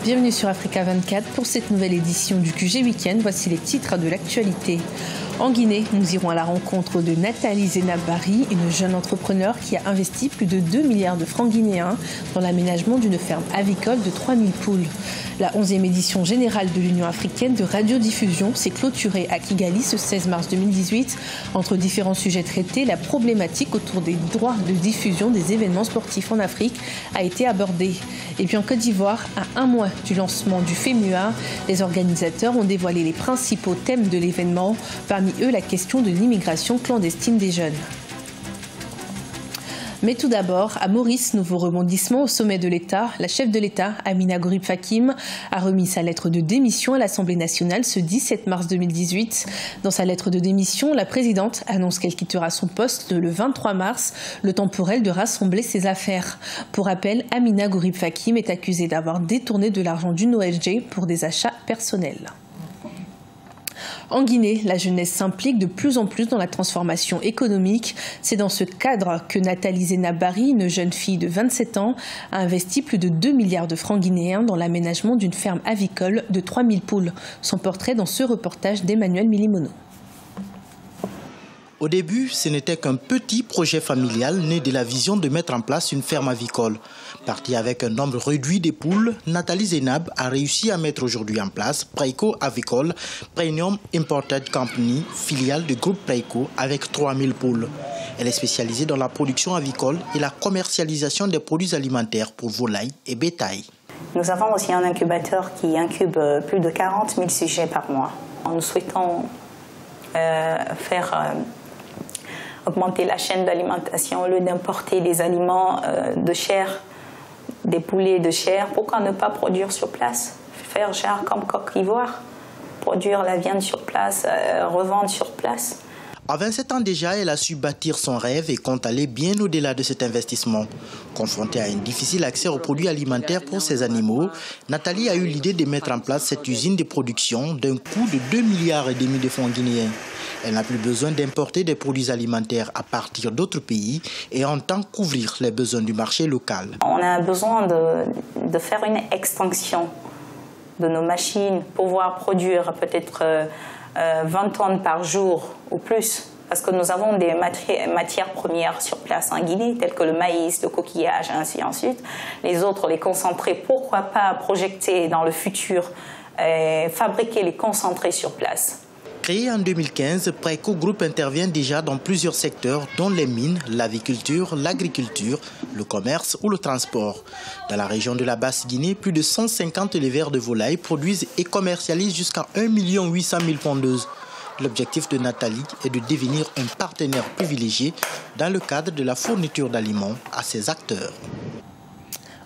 Bienvenue sur Africa 24 pour cette nouvelle édition du QG Week-end. Voici les titres de l'actualité. En Guinée, nous irons à la rencontre de Nathalie Zenabari, une jeune entrepreneur qui a investi plus de 2 milliards de francs guinéens dans l'aménagement d'une ferme avicole de 3000 poules. La 11e édition générale de l'Union africaine de radiodiffusion s'est clôturée à Kigali ce 16 mars 2018. Entre différents sujets traités, la problématique autour des droits de diffusion des événements sportifs en Afrique a été abordée. Et puis en Côte d'Ivoire, à un mois du lancement du FEMUA, les organisateurs ont dévoilé les principaux thèmes de l'événement, parmi eux la question de l'immigration clandestine des jeunes. Mais tout d'abord, à Maurice, nouveau rebondissement au sommet de l'État. La chef de l'État, Amina Gourib Fakim, a remis sa lettre de démission à l'Assemblée nationale ce 17 mars 2018. Dans sa lettre de démission, la présidente annonce qu'elle quittera son poste le 23 mars, le temps pour elle de rassembler ses affaires. Pour rappel, Amina Gourib Fakim est accusée d'avoir détourné de l'argent d'une ONG pour des achats personnels. En Guinée, la jeunesse s'implique de plus en plus dans la transformation économique. C'est dans ce cadre que Nathalie Zenabari, une jeune fille de 27 ans, a investi plus de 2 milliards de francs guinéens dans l'aménagement d'une ferme avicole de 3000 poules. Son portrait dans ce reportage d'Emmanuel Milimono. Au début, ce n'était qu'un petit projet familial né de la vision de mettre en place une ferme avicole. Partie avec un nombre réduit de poules, Nathalie Zenab a réussi à mettre aujourd'hui en place Preiko Avicole, Premium Imported Company, filiale du groupe Preiko avec 3000 poules. Elle est spécialisée dans la production avicole et la commercialisation des produits alimentaires pour volailles et bétail. Nous avons aussi un incubateur qui incube plus de 40 000 sujets par mois. Nous souhaitons faire augmenter la chaîne d'alimentation au lieu d'importer des aliments de chair, des poulets de chair. Pourquoi ne pas produire sur place? Faire genre comme Coq d'Ivoire, produire la viande sur place, revendre sur place. À 27 ans déjà, elle a su bâtir son rêve et compte aller bien au-delà de cet investissement. Confrontée à un difficile accès aux produits alimentaires pour ses animaux, Nathalie a eu l'idée de mettre en place cette usine de production d'un coût de 2,5 milliards de francs guinéens. Elle n'a plus besoin d'importer des produits alimentaires à partir d'autres pays et entend couvrir les besoins du marché local. On a besoin de faire une extension de nos machines pour pouvoir produire peut-être 20 tonnes par jour ou plus. Parce que nous avons des matières premières sur place en Guinée, telles que le maïs, le coquillage, et ainsi de suite. Les autres, les concentrés, pourquoi pas projeter dans le futur, fabriquer les concentrés sur place. Créé en 2015, Preiko Group intervient déjà dans plusieurs secteurs, dont les mines, l'aviculture, l'agriculture, le commerce ou le transport. Dans la région de la Basse-Guinée, plus de 150 éleveurs de volailles produisent et commercialisent jusqu'à 1 800 000 pondeuses. L'objectif de Nathalie est de devenir un partenaire privilégié dans le cadre de la fourniture d'aliments à ses acteurs.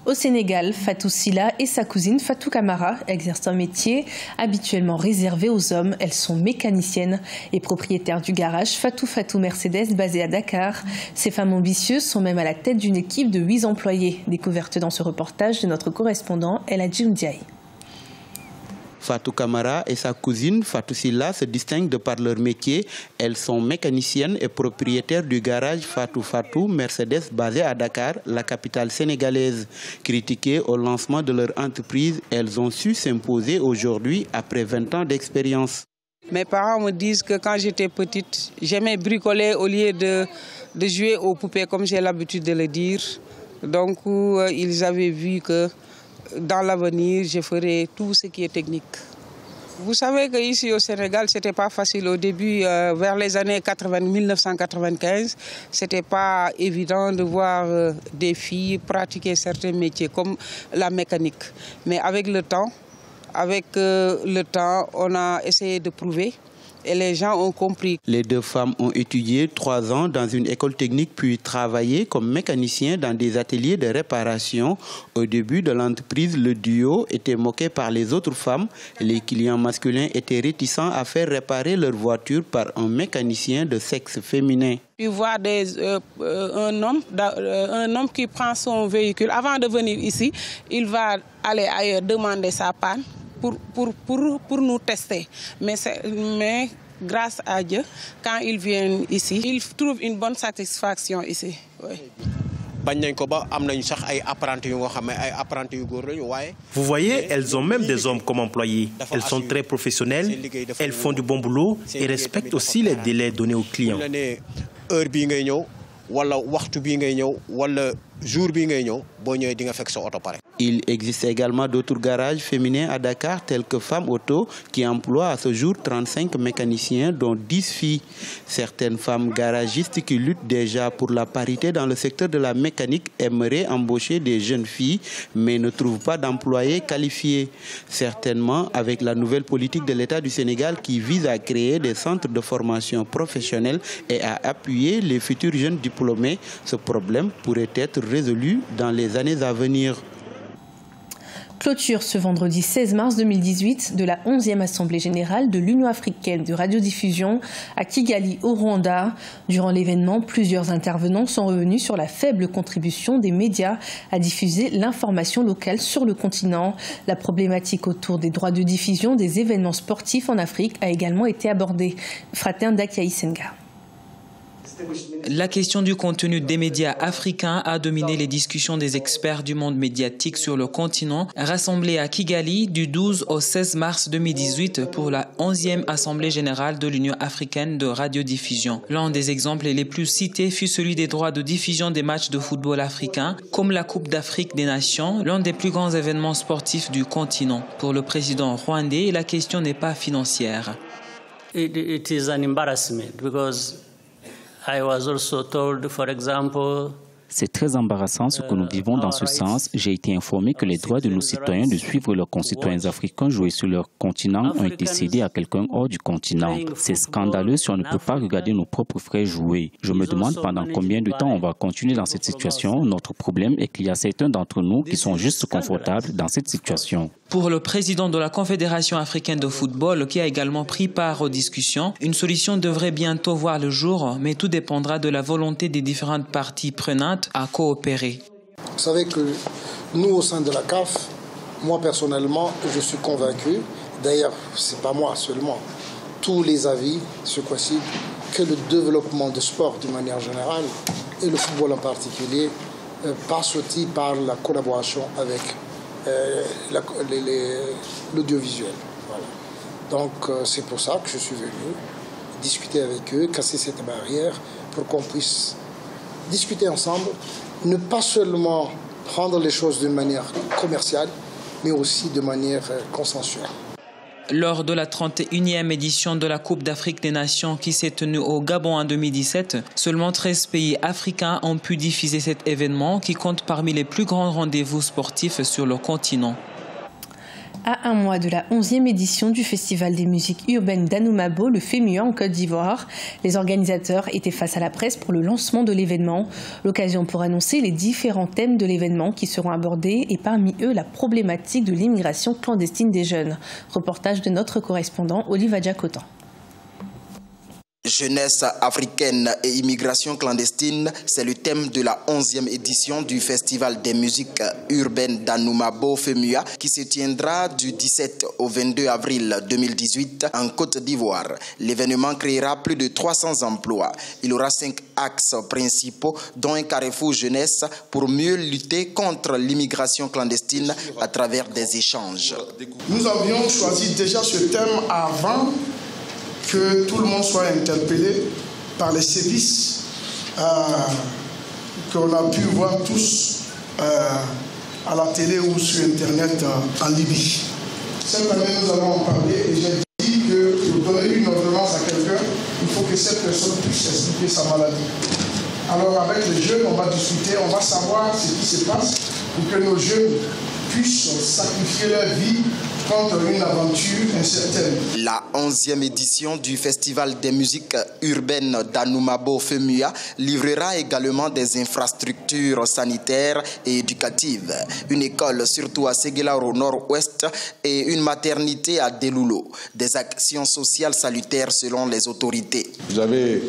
Au Sénégal, Fatou Silla et sa cousine Fatou Camara exercent un métier habituellement réservé aux hommes. Elles sont mécaniciennes et propriétaires du garage Fatou Mercedes basé à Dakar. Ces femmes ambitieuses sont même à la tête d'une équipe de 8 employés. Découverte dans ce reportage de notre correspondant Eladji Ndiaye. Fatou Camara et sa cousine Fatou Silla se distinguent de par leur métier. Elles sont mécaniciennes et propriétaires du garage Fatou Mercedes basé à Dakar, la capitale sénégalaise. Critiquées au lancement de leur entreprise, elles ont su s'imposer aujourd'hui après 20 ans d'expérience. Mes parents me disent que quand j'étais petite, j'aimais bricoler au lieu de jouer aux poupées comme j'ai l'habitude de le dire. Donc ils avaient vu que dans l'avenir, je ferai tout ce qui est technique. Vous savez qu'ici au Sénégal, ce n'était pas facile au début, vers les années 1995. Ce n'était pas évident de voir des filles pratiquer certains métiers comme la mécanique. Mais avec le temps, on a essayé de prouver. Et les gens ont compris. Les deux femmes ont étudié 3 ans dans une école technique puis travaillé comme mécanicien dans des ateliers de réparation. Au début de l'entreprise, le duo était moqué par les autres femmes. Les clients masculins étaient réticents à faire réparer leur voiture par un mécanicien de sexe féminin. Tu vois un homme qui prend son véhicule. Avant de venir ici, il va aller ailleurs demander sa panne. Pour nous tester. Mais grâce à Dieu, quand ils viennent ici, ils trouvent une bonne satisfaction ici. Oui. Vous voyez, elles ont même des hommes comme employés. Elles sont très professionnelles, elles font du bon boulot et respectent aussi les délais donnés aux clients. Il existe également d'autres garages féminins à Dakar, tels que Femmes Auto, qui emploient à ce jour 35 mécaniciens, dont 10 filles. Certaines femmes garagistes qui luttent déjà pour la parité dans le secteur de la mécanique aimeraient embaucher des jeunes filles, mais ne trouvent pas d'employés qualifiés. Certainement, avec la nouvelle politique de l'État du Sénégal qui vise à créer des centres de formation professionnelle et à appuyer les futurs jeunes diplômés, ce problème pourrait être résolu dans les années à venir. Clôture ce vendredi 16 mars 2018 de la 11e Assemblée générale de l'Union africaine de radiodiffusion à Kigali au Rwanda. Durant l'événement, plusieurs intervenants sont revenus sur la faible contribution des médias à diffuser l'information locale sur le continent. La problématique autour des droits de diffusion des événements sportifs en Afrique a également été abordée. Fratin Dakia Isenga. La question du contenu des médias africains a dominé les discussions des experts du monde médiatique sur le continent, rassemblés à Kigali du 12 au 16 mars 2018 pour la 11e Assemblée générale de l'Union africaine de radiodiffusion. L'un des exemples les plus cités fut celui des droits de diffusion des matchs de football africains, comme la Coupe d'Afrique des Nations, l'un des plus grands événements sportifs du continent. Pour le président rwandais, la question n'est pas financière. It is an embarrassment because I was also told, for example, c'est très embarrassant ce que nous vivons dans ce sens. J'ai été informé que les droits de nos citoyens de suivre leurs concitoyens africains jouer sur leur continent ont été cédés à quelqu'un hors du continent. C'est scandaleux si on ne peut pas regarder nos propres frères jouer. Je me demande pendant combien de temps on va continuer dans cette situation. Notre problème est qu'il y a certains d'entre nous qui sont juste confortables dans cette situation. Pour le président de la Confédération africaine de football, qui a également pris part aux discussions, une solution devrait bientôt voir le jour, mais tout dépendra de la volonté des différentes parties prenantes à coopérer. Vous savez que nous, au sein de la CAF, moi personnellement, je suis convaincu, d'ailleurs, ce n'est pas moi seulement, tous les avis se coïncident, que le développement du sport d'une manière générale, et le football en particulier, passe aussi par la collaboration avec l'audiovisuel. Voilà. Donc c'est pour ça que je suis venu discuter avec eux, casser cette barrière pour qu'on puisse discuter ensemble, ne pas seulement prendre les choses d'une manière commerciale, mais aussi de manière consensuelle. Lors de la 31e édition de la Coupe d'Afrique des Nations qui s'est tenue au Gabon en 2017, seulement 13 pays africains ont pu diffuser cet événement qui compte parmi les plus grands rendez-vous sportifs sur le continent. À un mois de la 11e édition du Festival des musiques urbaines d'Anoumabo, le FEMUA en Côte d'Ivoire, les organisateurs étaient face à la presse pour le lancement de l'événement. L'occasion pour annoncer les différents thèmes de l'événement qui seront abordés et parmi eux la problématique de l'immigration clandestine des jeunes. Reportage de notre correspondant Oliva Diacotan. Jeunesse africaine et immigration clandestine, c'est le thème de la 11e édition du Festival des musiques urbaines d'Anoumabo FEMUA qui se tiendra du 17 au 22 avril 2018 en Côte d'Ivoire. L'événement créera plus de 300 emplois. Il aura 5 axes principaux, dont un carrefour jeunesse pour mieux lutter contre l'immigration clandestine à travers des échanges. Nous avions choisi déjà ce thème avant que tout le monde soit interpellé par les sévices qu'on a pu voir tous à la télé ou sur Internet en Libye. Cette année, nous allons en parler et j'ai dit que pour donner une ordonnance à quelqu'un, il faut que cette personne puisse expliquer sa maladie. Alors avec les jeunes, on va discuter, on va savoir ce qui se passe pour que nos jeunes puissent sacrifier leur vie contre une aventure incertaine. La 11e édition du Festival des musiques urbaines d'Anoumabo FEMUA livrera également des infrastructures sanitaires et éducatives. Une école, surtout à Séguéla au nord-ouest, et une maternité à Deloulo. Des actions sociales salutaires selon les autorités. Vous avez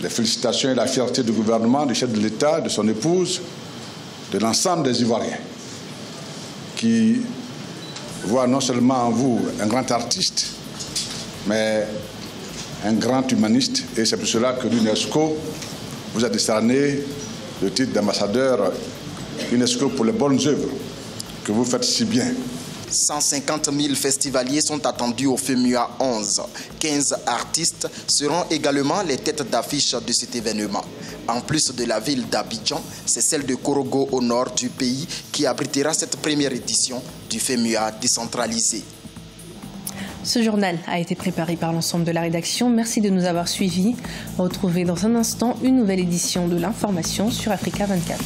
les félicitations et la fierté du gouvernement, du chef de l'État, de son épouse, de l'ensemble des Ivoiriens qui voit non seulement en vous un grand artiste, mais un grand humaniste. Et c'est pour cela que l'UNESCO vous a décerné le titre d'ambassadeur UNESCO pour les bonnes œuvres que vous faites si bien. 150 000 festivaliers sont attendus au FEMUA 11. 15 artistes seront également les têtes d'affiche de cet événement. En plus de la ville d'Abidjan, c'est celle de Korogo au nord du pays qui abritera cette première édition du FEMUA décentralisé. Ce journal a été préparé par l'ensemble de la rédaction. Merci de nous avoir suivis. Retrouvez dans un instant une nouvelle édition de l'information sur Africa 24.